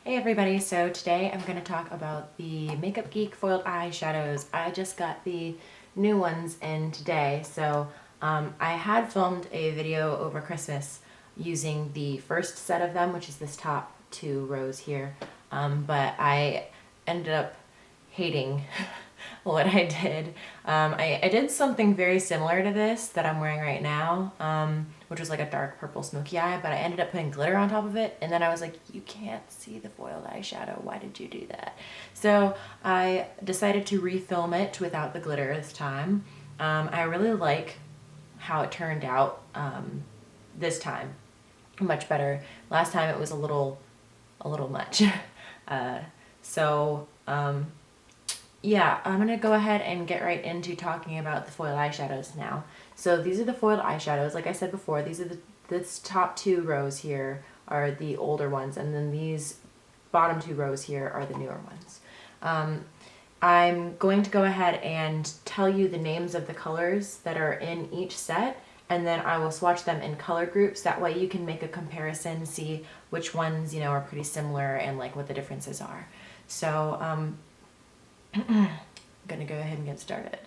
Hey everybody, so today I'm going to talk about the Makeup Geek foiled eyeshadows. I just got the new ones in today, so I had filmed a video over Christmas using the first set of them, which is this top two rows here, but I ended up hating what I did. I did something very similar to this that I'm wearing right now, which was like a dark purple smoky eye, but I ended up putting glitter on top of it, and then I was like, you can't see the foiled eyeshadow, why did you do that? So I decided to refilm it without the glitter this time. I really like how it turned out this time. Much better. Last time it was a little much. Yeah, I'm going to go ahead and get right into talking about the foiled eyeshadows now. So these are the foiled eyeshadows. Like I said before, these are this top two rows here are the older ones, and then these bottom two rows here are the newer ones. I'm going to go ahead and tell you the names of the colors that are in each set, and then I will swatch them in color groups. That way you can make a comparison, see which ones, you know, are pretty similar and like what the differences are. So, I'm gonna go ahead and get started.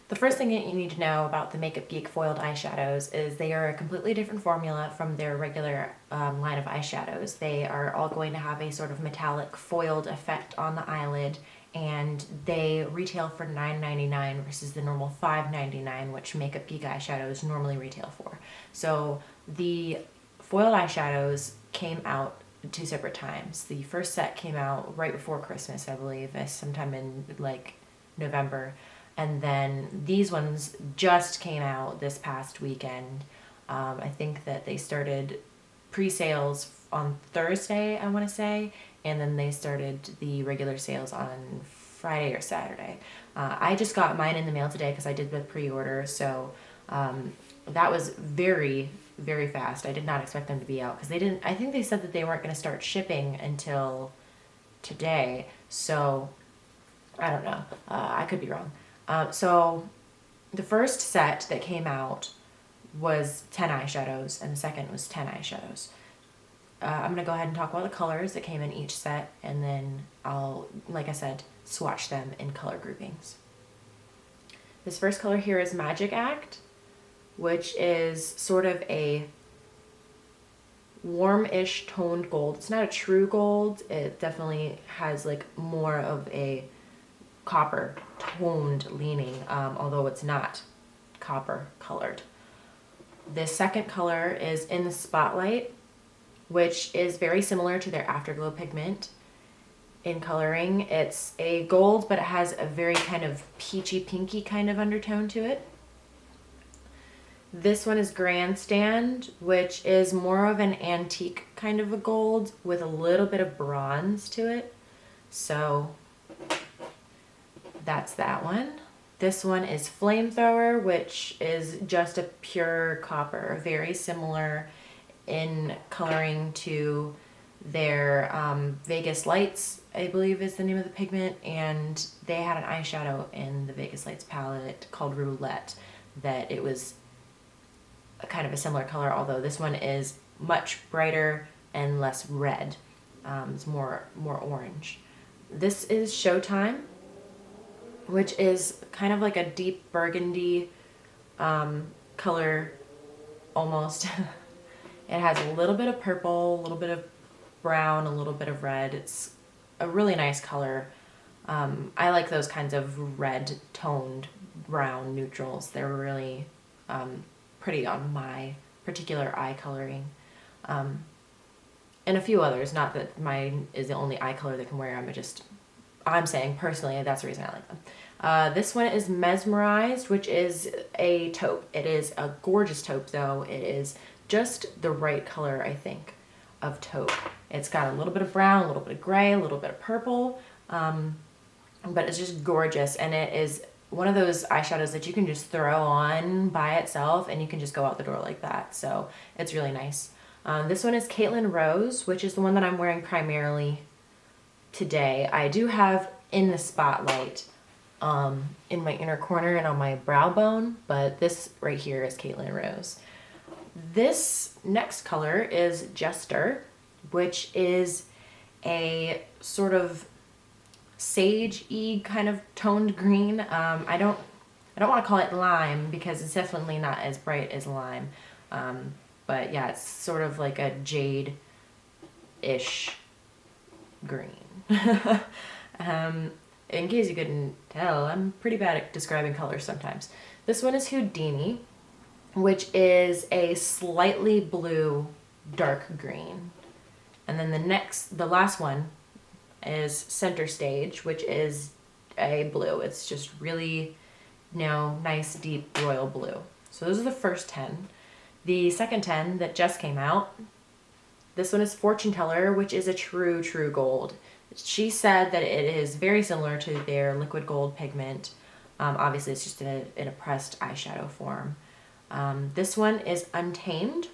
The first thing that you need to know about the Makeup Geek foiled eyeshadows is they are a completely different formula from their regular line of eyeshadows. They are all going to have a sort of metallic foiled effect on the eyelid, and they retail for $9.99 versus the normal $5.99, which Makeup Geek eyeshadows normally retail for. So the foiled eyeshadows came out two separate times. The first set came out right before Christmas, I believe, sometime in like November, and then these ones just came out this past weekend. I think that they started pre-sales on Thursday, I want to say, and then they started the regular sales on Friday or Saturday. I just got mine in the mail today because I did the pre-order, so that was very fast. I did not expect them to be out because they didn't. I think they said that they weren't going to start shipping until today. So I don't know. I could be wrong. So the first set that came out was 10 eyeshadows, and the second was 10 eyeshadows. I'm going to go ahead and talk about the colors that came in each set, and then I'll, like I said, swatch them in color groupings. This first color here is Magic Act, which is sort of a warm-ish toned gold. It's not a true gold. It definitely has like more of a copper toned leaning, although it's not copper colored. The second color is In the Spotlight, which is very similar to their Afterglow pigment in coloring. It's a gold, but it has a very kind of peachy pinky kind of undertone to it. This one is Grandstand, which is more of an antique kind of a gold with a little bit of bronze to it. So that's that one. This one is Flamethrower, which is just a pure copper, very similar in coloring to their Vegas Lights, I believe is the name of the pigment, and they had an eyeshadow in the Vegas Lights palette called Roulette that it was kind of a similar color, although this one is much brighter and less red. It's more orange. This is Showtime, which is kind of like a deep burgundy color almost. It has a little bit of purple, a little bit of brown, a little bit of red. It's a really nice color. I like those kinds of red toned brown neutrals. They're really pretty on my particular eye coloring. And a few others, not that mine is the only eye color they can wear. I'm saying personally that's the reason I like them. This one is Mesmerized, which is a taupe. It is a gorgeous taupe though. It is just the right color, I think, of taupe. It's got a little bit of brown, a little bit of gray, a little bit of purple, but it's just gorgeous, and it is one of those eyeshadows that you can just throw on by itself and you can just go out the door like that. So it's really nice. This one is Caitlin Rose, which is the one that I'm wearing primarily today. I do have In the Spotlight in my inner corner and on my brow bone, but this right here is Caitlin Rose. This next color is Jester, which is a sort of sage-y kind of toned green. I don't want to call it lime because it's definitely not as bright as lime. But yeah, it's sort of like a jade-ish green. In case you couldn't tell, I'm pretty bad at describing colors sometimes. This one is Houdini, which is a slightly blue, dark green. And then the last one is Center Stage, which is a blue. It's just really, nice, deep royal blue. So those are the first 10. The second 10 that just came out, this one is Fortune Teller, which is a true gold. She said that it is very similar to their liquid gold pigment. Obviously, it's just in a pressed eyeshadow form. This one is Untamed,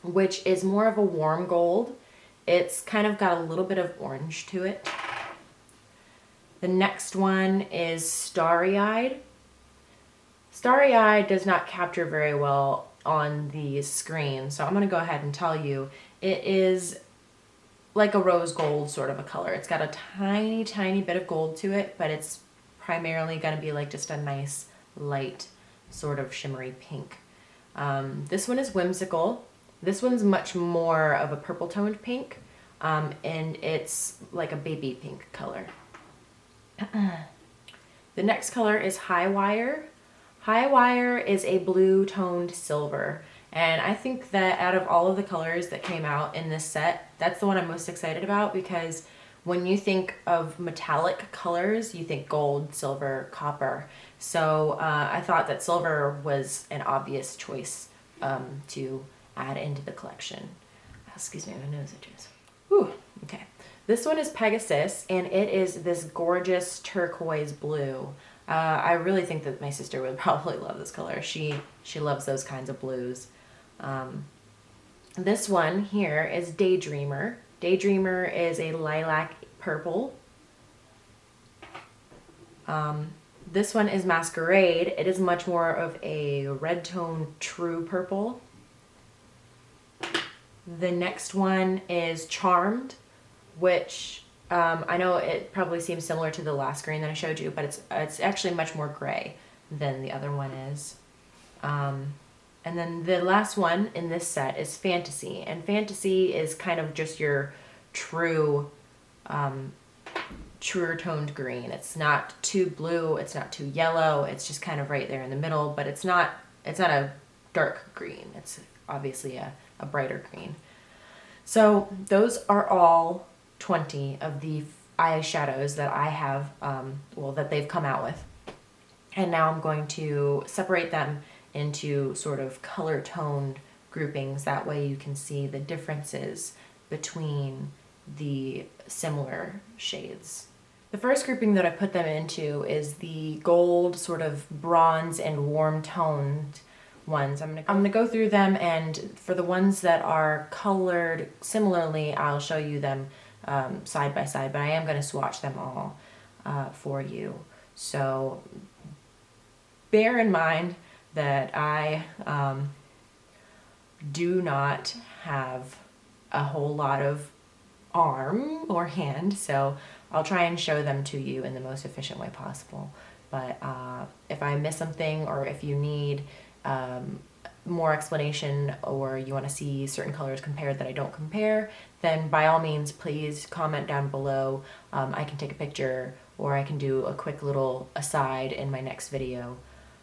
which is more of a warm gold. It's kind of got a little bit of orange to it. The next one is Starry Eyed. Starry Eyed does not capture very well on the screen, so I'm going to go ahead and tell you it is like a rose gold sort of a color. It's got a tiny bit of gold to it, but it's primarily going to be like just a nice light sort of shimmery pink. This one is Whimsical. This one's much more of a purple toned pink, and it's like a baby pink color. The next color is High Wire. High Wire is a blue toned silver. And I think that out of all of the colors that came out in this set, that's the one I'm most excited about, because when you think of metallic colors, you think gold, silver, copper. So I thought that silver was an obvious choice to add into the collection. Excuse me, my nose itches. Whew, okay. This one is Pegasus, and it is this gorgeous turquoise blue. I really think that my sister would probably love this color. She loves those kinds of blues. This one here is Daydreamer. Daydreamer is a lilac purple. This one is Masquerade. It is much more of a red tone true purple. The next one is Charmed, which I know it probably seems similar to the last green that I showed you, but it's actually much more gray than the other one is. And then the last one in this set is Fantasy, and Fantasy is kind of just your truer toned green. It's not too blue, it's not too yellow, it's just kind of right there in the middle, but it's not a dark green. It's obviously a brighter green. So those are all 20 of the eyeshadows that I have, that they've come out with. And now I'm going to separate them into sort of color toned groupings. That way you can see the differences between the similar shades. The first grouping that I put them into is the gold, sort of bronze and warm toned ones. I'm gonna go through them, and for the ones that are colored similarly, I'll show you them side by side, but I am going to swatch them all for you. So bear in mind that I do not have a whole lot of arm or hand, so I'll try and show them to you in the most efficient way possible. But if I miss something, or if you need more explanation, or you want to see certain colors compared that I don't compare, then by all means please comment down below. I can take a picture, or I can do a quick little aside in my next video,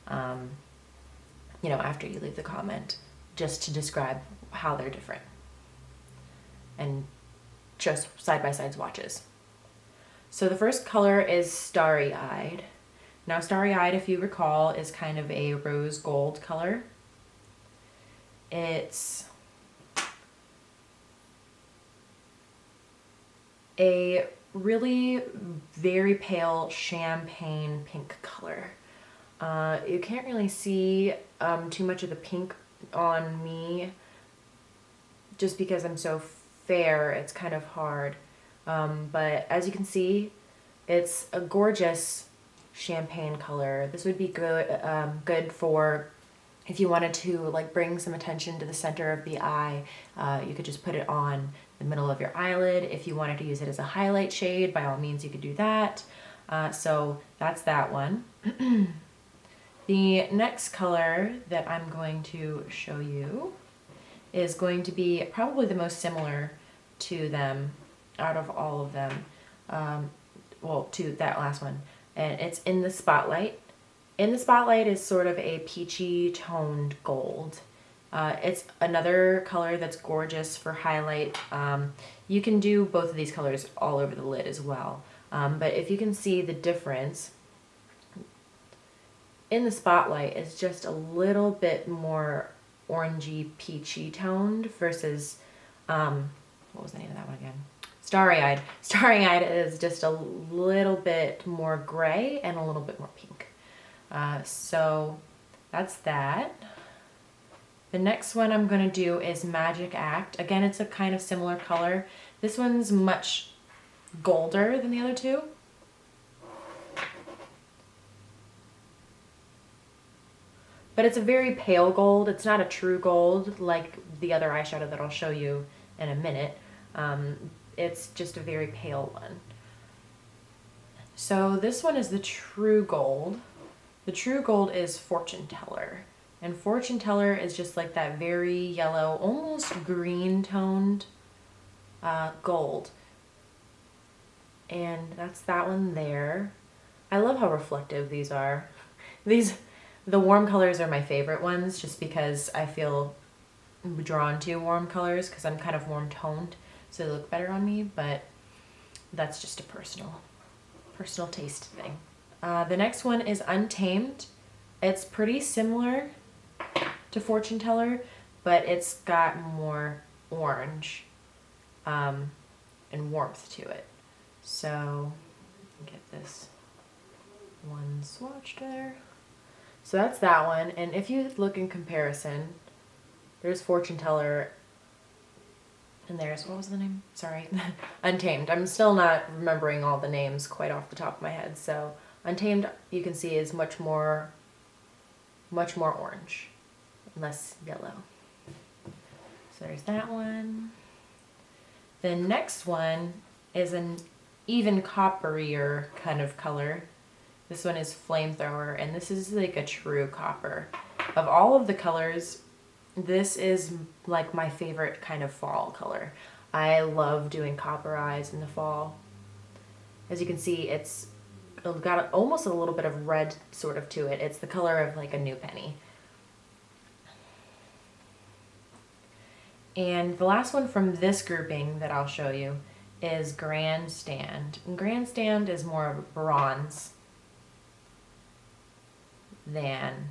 after you leave the comment, just to describe how they're different, and just side-by-side swatches. So the first color is Starry Eyed. Now Starry Eyed, if you recall, is kind of a rose gold color. It's a really very pale champagne pink color. You can't really see too much of the pink on me just because I'm so fair. It's kind of hard. But as you can see, it's a gorgeous champagne color. This would be good for if you wanted to bring some attention to the center of the eye. You could just put it on the middle of your eyelid. If you wanted to use it as a highlight shade, by all means you could do that. So that's that one. The next color that I'm going to show you is going to be probably the most similar to them out of all of them. Well, to that last one. And it's In the Spotlight. In the Spotlight is sort of a peachy toned gold. It's another color that's gorgeous for highlight. You can do both of these colors all over the lid as well. But if you can see the difference, In the Spotlight is just a little bit more orangey, peachy toned versus, what was the name of that one again? Starry Eyed. Starry Eyed is just a little bit more gray and a little bit more pink. So that's that. The next one I'm going to do is Magic Act. Again, it's a kind of similar color. This one's much golder than the other two. But it's a very pale gold. It's not a true gold like the other eyeshadow that I'll show you in a minute. It's just a very pale one. So this one is the true gold. The true gold is Fortune Teller. And Fortune Teller is just like that very yellow, almost green toned gold. And that's that one there. I love how reflective these are. The warm colors are my favorite ones just because I feel drawn to warm colors because I'm kind of warm toned, so they look better on me, but that's just a personal taste thing. The next one is Untamed. It's pretty similar to Fortune Teller, but it's got more orange and warmth to it. So get this one swatched there. So that's that one, and if you look in comparison, there's Fortune Teller, and there's, what was the name? Sorry, Untamed. I'm still not remembering all the names quite off the top of my head. So Untamed, you can see, is much more orange, less yellow. So there's that one. The next one is an even copperier kind of color. This one is Flamethrower, and this is like a true copper. Of all of the colors, this is like my favorite kind of fall color. I love doing copper eyes in the fall. As you can see, it's got almost a little bit of red sort of to it. It's the color of like a new penny. And the last one from this grouping that I'll show you is Grandstand. And Grandstand is more of a bronze than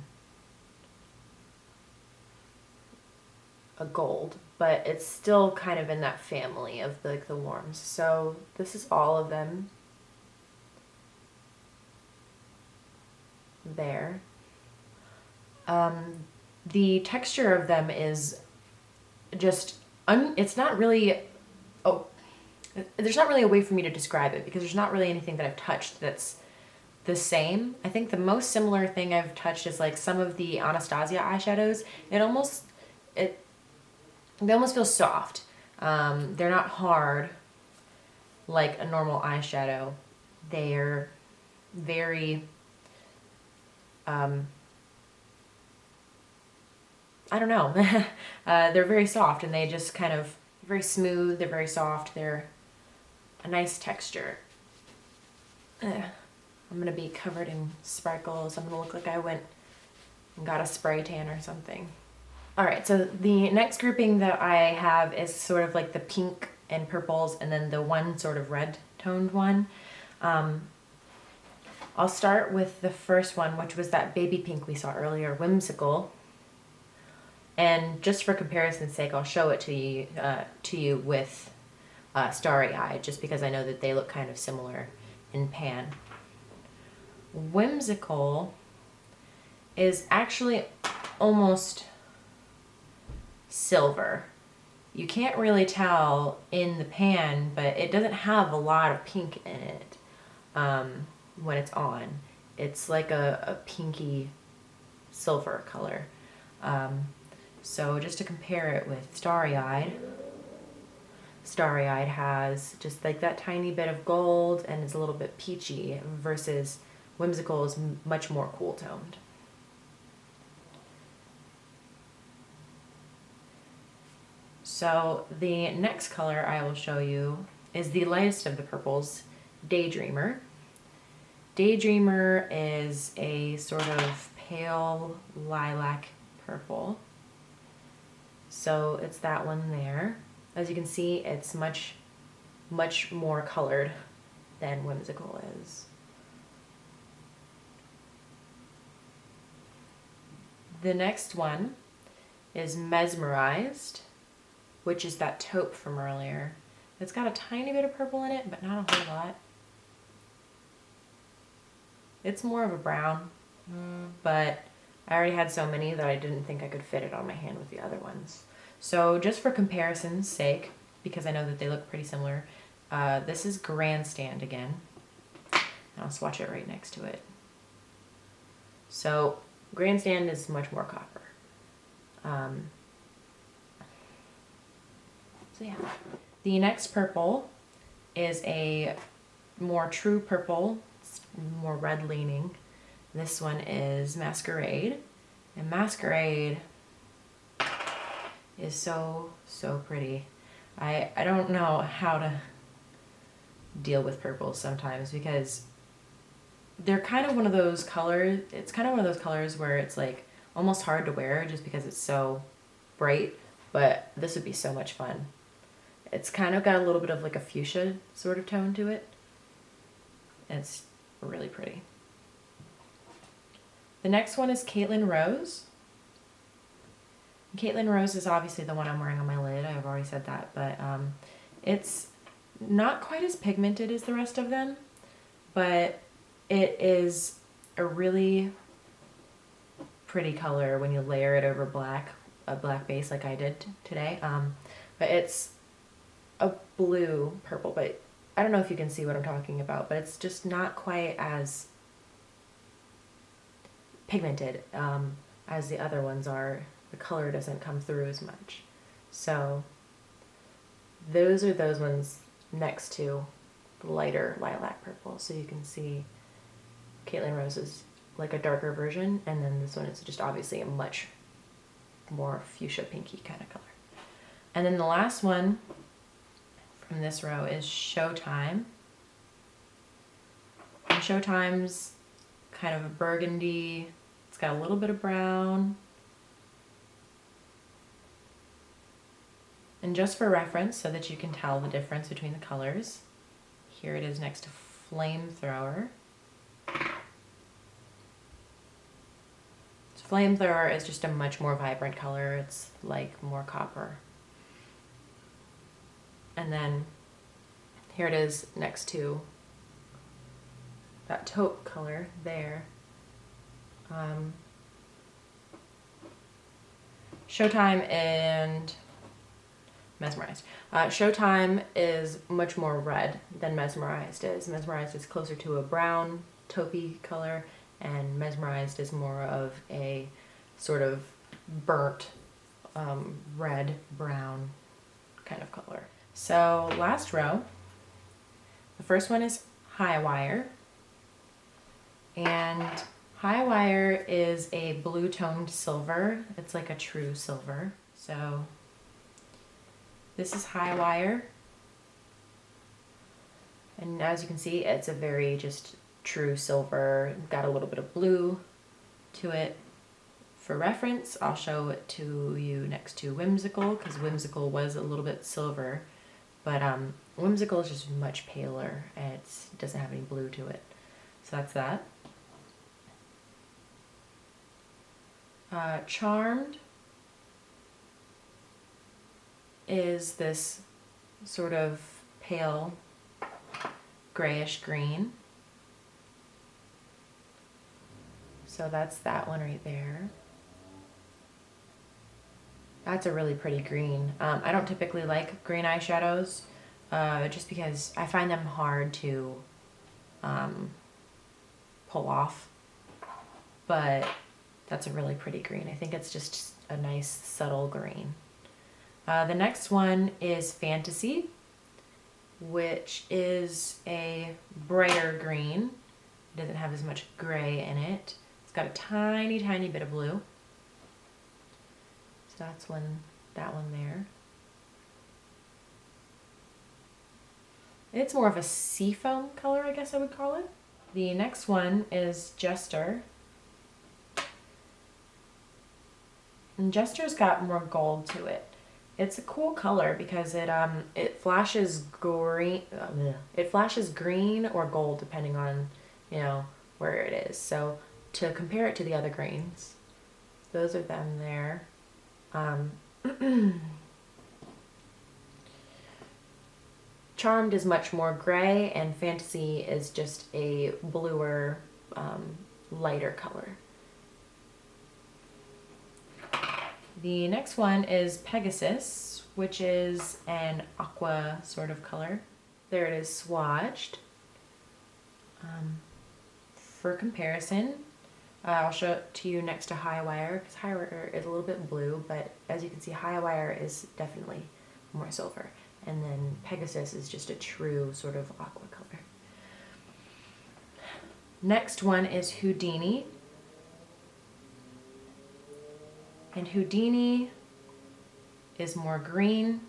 a gold, but it's still kind of in that family of like the warms. So this is all of them there. The texture of them is just it's not really, there's not really a way for me to describe it because there's not really anything that I've touched that's the same. I think the most similar thing I've touched is like some of the Anastasia eyeshadows. They almost feel soft. They're not hard like a normal eyeshadow. They're very I don't know. They're very soft, and they just kind of very smooth. They're very soft. They're a nice texture. I'm gonna be covered in sparkles. I'm gonna look like I went and got a spray tan or something. All right, so the next grouping that I have is sort of like the pink and purples, and then the one sort of red toned one. I'll start with the first one, which was that baby pink we saw earlier, Whimsical. And just for comparison's sake, I'll show it to you with Starry Eye, just because I know that they look kind of similar in pan. Whimsical is actually almost silver. You can't really tell in the pan, but it doesn't have a lot of pink in it when it's on. It's like a pinky silver color. So just to compare it with Starry Eyed, Starry-Eyed has just like that tiny bit of gold and is a little bit peachy, versus Whimsical is much more cool toned. So the next color I will show you is the lightest of the purples, Daydreamer. Daydreamer is a sort of pale lilac purple. So it's that one there. As you can see, it's much more colored than Whimsical is. The next one is Mesmerized, which is that taupe from earlier. It's got a tiny bit of purple in it, but not a whole lot. It's more of a brown, but I already had so many that I didn't think I could fit it on my hand with the other ones. So just for comparison's sake, because I know that they look pretty similar, this is Grandstand again. And I'll swatch it right next to it. So Grandstand is much more copper. So yeah. The next purple is a more true purple, it's more red leaning. This one is Masquerade. And Masquerade is so pretty. I don't know how to deal with purples sometimes, because they're kind of one of those colors, it's kind of one of those colors where it's like almost hard to wear just because it's so bright, but this would be so much fun. It's kind of got a little bit of like a fuchsia sort of tone to it. It's really pretty. The next one is Caitlin Rose. Caitlin Rose is obviously the one I'm wearing on my lid. I've already said that, but it's not quite as pigmented as the rest of them, but it is a really pretty color when you layer it over a black base like I did today. But it's a blue purple, but I don't know if you can see what I'm talking about, but it's just not quite as pigmented as the other ones are. The color doesn't come through as much. So those are those ones next to the lighter lilac purple. So you can see Caitlin Rose is like a darker version, and then this one is just obviously a much more fuchsia pinky kind of color. And then the last one from this row is Showtime. And Showtime's kind of a burgundy, it's got a little bit of brown. And just for reference, so that you can tell the difference between the colors, here it is next to Flamethrower. So Flamethrower is just a much more vibrant color. It's like more copper. And then here it is next to that taupe color there. Showtime and Mesmerized. Showtime is much more red than Mesmerized is. Mesmerized is closer to a brown taupey color, and Mesmerized is more of a sort of burnt red brown kind of color. So last row, the first one is High Wire, and High Wire is a blue toned silver. It's like a true silver. So this is High Wire, and as you can see, it's a very just true silver. Got a little bit of blue to it. For reference, I'll show it to you next to Whimsical, because Whimsical was a little bit silver, but Whimsical is just much paler, and it doesn't have any blue to it. So that's that. Charmed is this sort of pale grayish green. So that's that one right there. That's a really pretty green. I don't typically like green eyeshadows just because I find them hard to pull off, but that's a really pretty green. I think it's just a nice subtle green. The next one is Fantasy. which is a brighter green. It doesn't have as much gray in it. It's got a tiny, tiny bit of blue. So that's that one there. It's more of a seafoam color, I guess I would call it. The next one is Jester. And Jester's got more gold to it. It's a cool color because it flashes green. It flashes green or gold depending on, you know, where it is. So to compare it to the other greens, those are them there. Charmed is much more gray, and Fantasy is just a bluer, lighter color. The next one is Pegasus, which is an aqua sort of color. There it is swatched. For comparison, I'll show it to you next to Highwire, because Highwire is a little bit blue, but as you can see, Highwire is definitely more silver. And then Pegasus is just a true sort of aqua color. Next one is Houdini. And Houdini is more green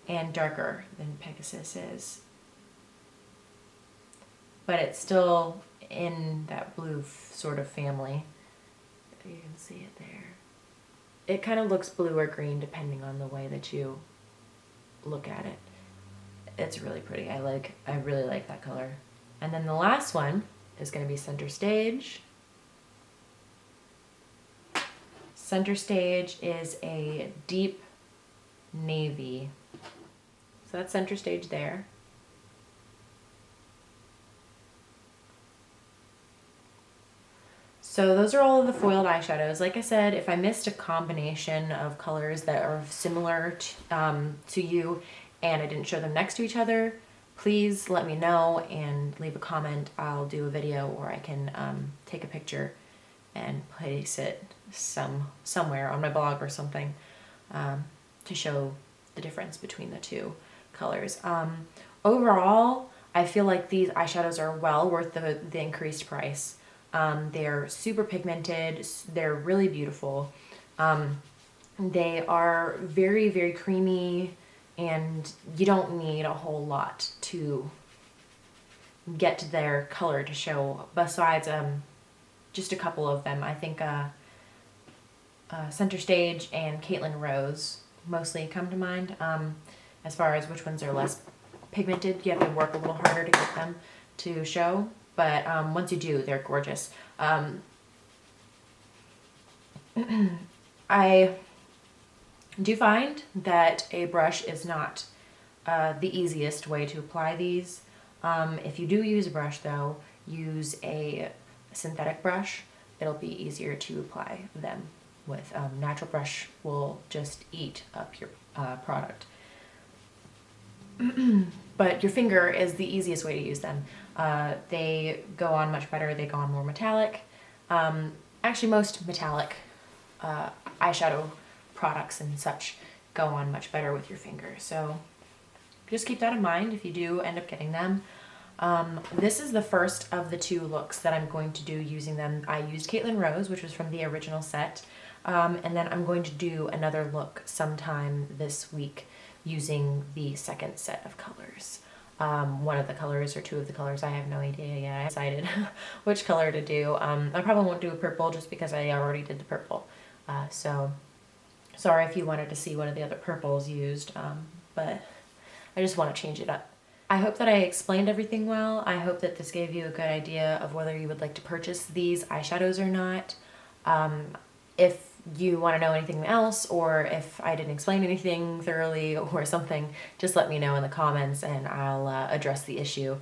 and darker than Pegasus is. But it's still in that blue sort of family. You can see it there. It kind of looks blue or green depending on the way that you look at it. It's really pretty. I really like that color. And then the last one is going to be Center Stage. Center Stage is a deep navy. So that's Center Stage there. So those are all of the foiled eyeshadows. Like I said, if I missed a combination of colors that are similar to you and I didn't show them next to each other, please let me know and leave a comment. I'll do a video, or I can take a picture and place it somewhere on my blog or something to show the difference between the two colors. Overall, I feel like these eyeshadows are well worth the increased price. They're super pigmented, they're really beautiful. They are very, very creamy, and you don't need a whole lot to get their color to show, besides just a couple of them. I think Center Stage and Caitlin Rose mostly come to mind. As far as which ones are less pigmented, you have to work a little harder to get them to show. But once you do, they're gorgeous. I do find that a brush is not the easiest way to apply these. If you do use a brush, though, use a synthetic brush. It'll be easier to apply them with. Natural brush will just eat up your product. But your finger is the easiest way to use them. They go on much better. They go on more metallic. Actually, most metallic eyeshadow products and such go on much better with your finger. So just keep that in mind if you do end up getting them. This is the first of the two looks that I'm going to do using them. I used Caitlin Rose, which was from the original set. And then I'm going to do another look sometime this week using the second set of colors. One of the colors or two of the colors, I have no idea yet. I decided which color to do. I probably won't do a purple just because I already did the purple. So sorry if you wanted to see one of the other purples used, but I just want to change it up. I hope that I explained everything well. I hope that this gave you a good idea of whether you would like to purchase these eyeshadows or not. If you want to know anything else, or if I didn't explain anything thoroughly or something, just let me know in the comments and I'll address the issue.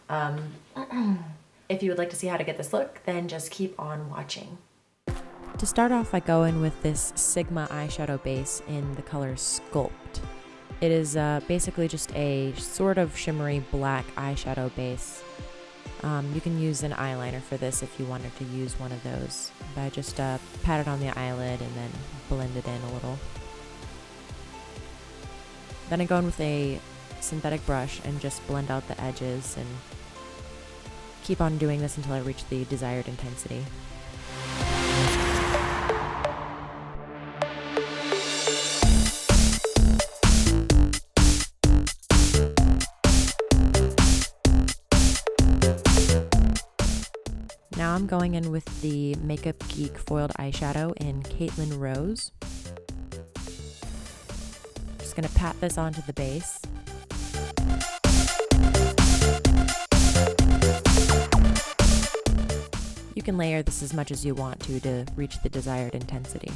If you would like to see how to get this look, then just keep on watching. To start off, I go in with this Sigma eyeshadow base in the color Sculpt. It is basically just a sort of shimmery black eyeshadow base. You can use an eyeliner for this if you wanted to use one of those. But I just pat it on the eyelid and then blend it in a little. Then I go in with a synthetic brush and just blend out the edges and keep on doing this until I reach the desired intensity. Now I'm going in with the Makeup Geek foiled eyeshadow in Caitlin Rose. Just gonna pat this onto the base. You can layer this as much as you want to reach the desired intensity.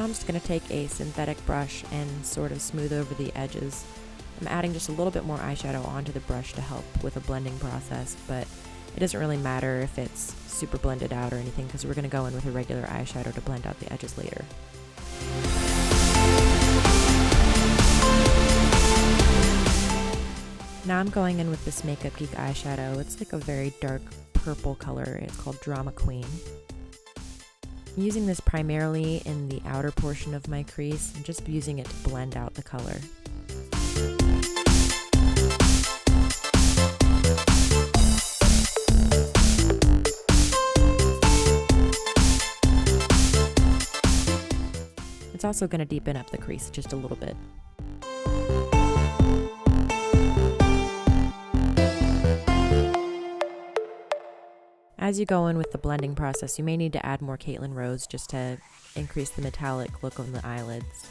I'm just going to take a synthetic brush and sort of smooth over the edges. I'm adding just a little bit more eyeshadow onto the brush to help with a blending process, but it doesn't really matter if it's super blended out or anything because we're going to go in with a regular eyeshadow to blend out the edges later. Now I'm going in with this Makeup Geek eyeshadow. It's like a very dark purple color. It's called Drama Queen. I'm using this primarily in the outer portion of my crease and just using it to blend out the color. It's also going to deepen up the crease just a little bit. As you go in with the blending process, you may need to add more Caitlin Rose just to increase the metallic look on the eyelids.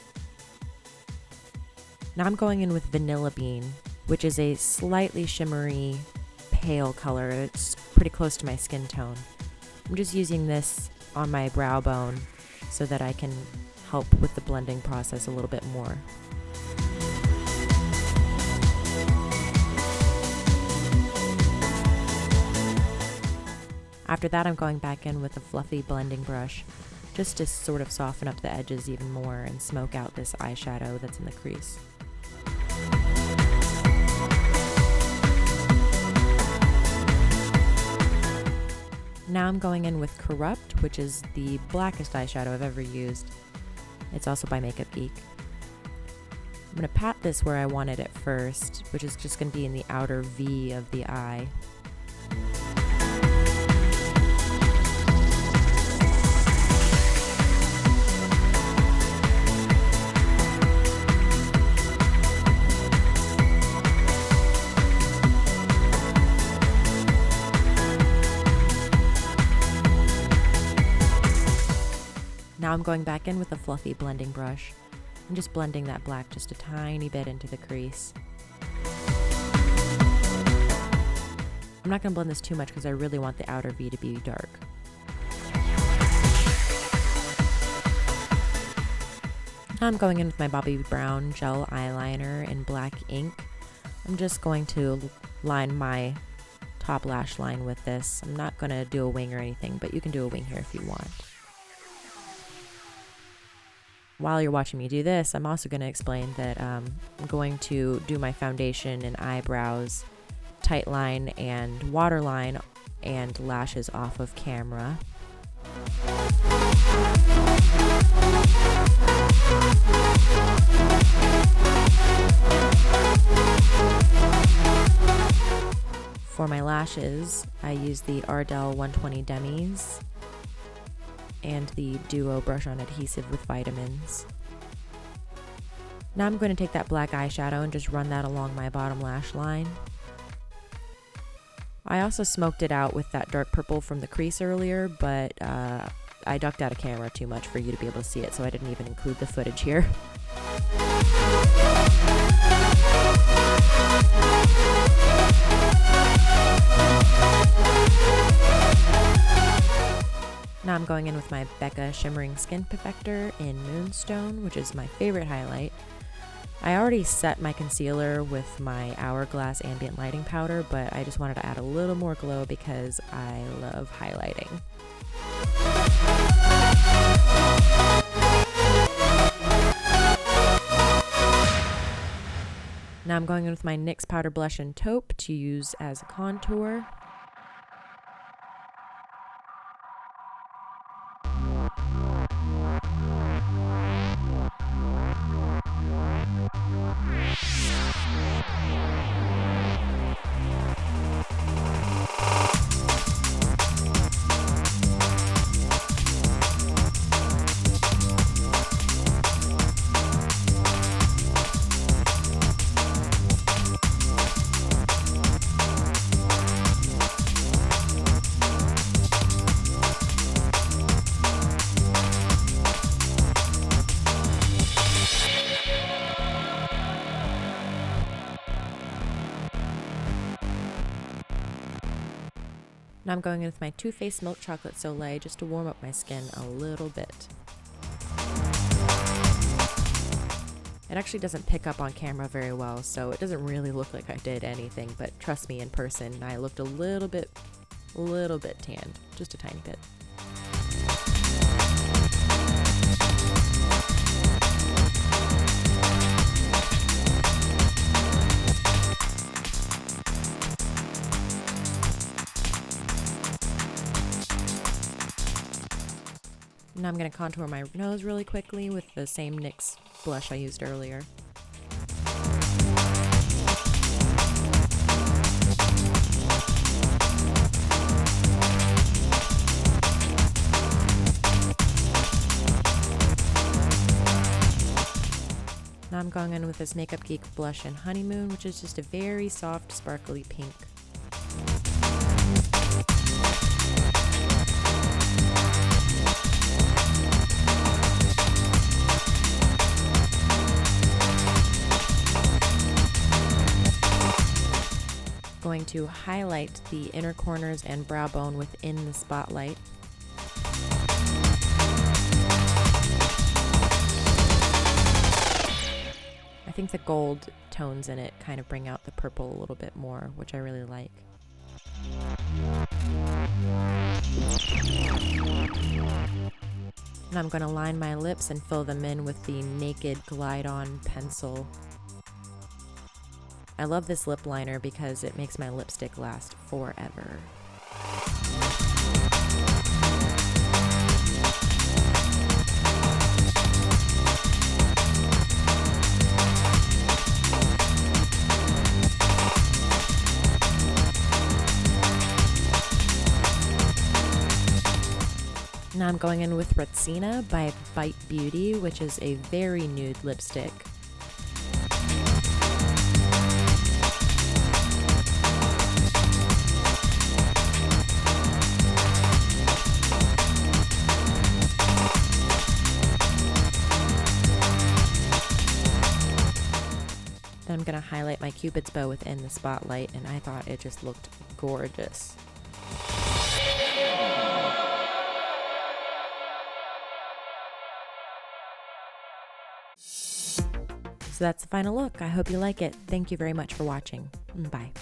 Now I'm going in with Vanilla Bean, which is a slightly shimmery, pale color. It's pretty close to my skin tone. I'm just using this on my brow bone so that I can help with the blending process a little bit more. After that, I'm going back in with a fluffy blending brush just to sort of soften up the edges even more and smoke out this eyeshadow that's in the crease. Now I'm going in with Corrupt, which is the blackest eyeshadow I've ever used. It's also by Makeup Geek. I'm going to pat this where I want it at first, which is just going to be in the outer V of the eye. Now I'm going back in with a fluffy blending brush and just blending that black just a tiny bit into the crease. I'm not going to blend this too much because I really want the outer V to be dark. Now I'm going in with my Bobbi Brown gel eyeliner in black ink. I'm just going to line my top lash line with this. I'm not going to do a wing or anything, but you can do a wing here if you want. While you're watching me do this, I'm also going to explain that I'm going to do my foundation and eyebrows, tight line and waterline, and lashes off of camera. For my lashes, I use the Ardell 120 Demis and the Duo brush-on adhesive with vitamins. Now I'm going to take that black eyeshadow and just run that along my bottom lash line. I also smoked it out with that dark purple from the Crease earlier, but I ducked out of camera too much for you to be able to see it, so I didn't even include the footage here. Now I'm going in with my Becca Shimmering Skin Perfector in Moonstone, which is my favorite highlight. I already set my concealer with my Hourglass Ambient Lighting Powder, but I just wanted to add a little more glow because I love highlighting. Now I'm going in with my NYX Powder Blush in Taupe to use as a contour. Now I'm going in with my Too Faced Milk Chocolate Soleil just to warm up my skin a little bit. It actually doesn't pick up on camera very well, so it doesn't really look like I did anything, but trust me, in person, I looked a little bit tanned, just a tiny bit. Now I'm going to contour my nose really quickly with the same NYX blush I used earlier. Now I'm going in with this Makeup Geek blush in Honeymoon, which is just a very soft, sparkly pink. Going to highlight the inner corners and brow bone within the spotlight. I think the gold tones in it kind of bring out the purple a little bit more, which I really like. And I'm going to line my lips and fill them in with the Naked Glide On pencil. I love this lip liner because it makes my lipstick last forever. Now I'm going in with Retsina by Bite Beauty, which is a very nude lipstick. Then I'm going to highlight my Cupid's bow within the spotlight, and I thought it just looked gorgeous. So that's the final look. I hope you like it. Thank you very much for watching. Bye.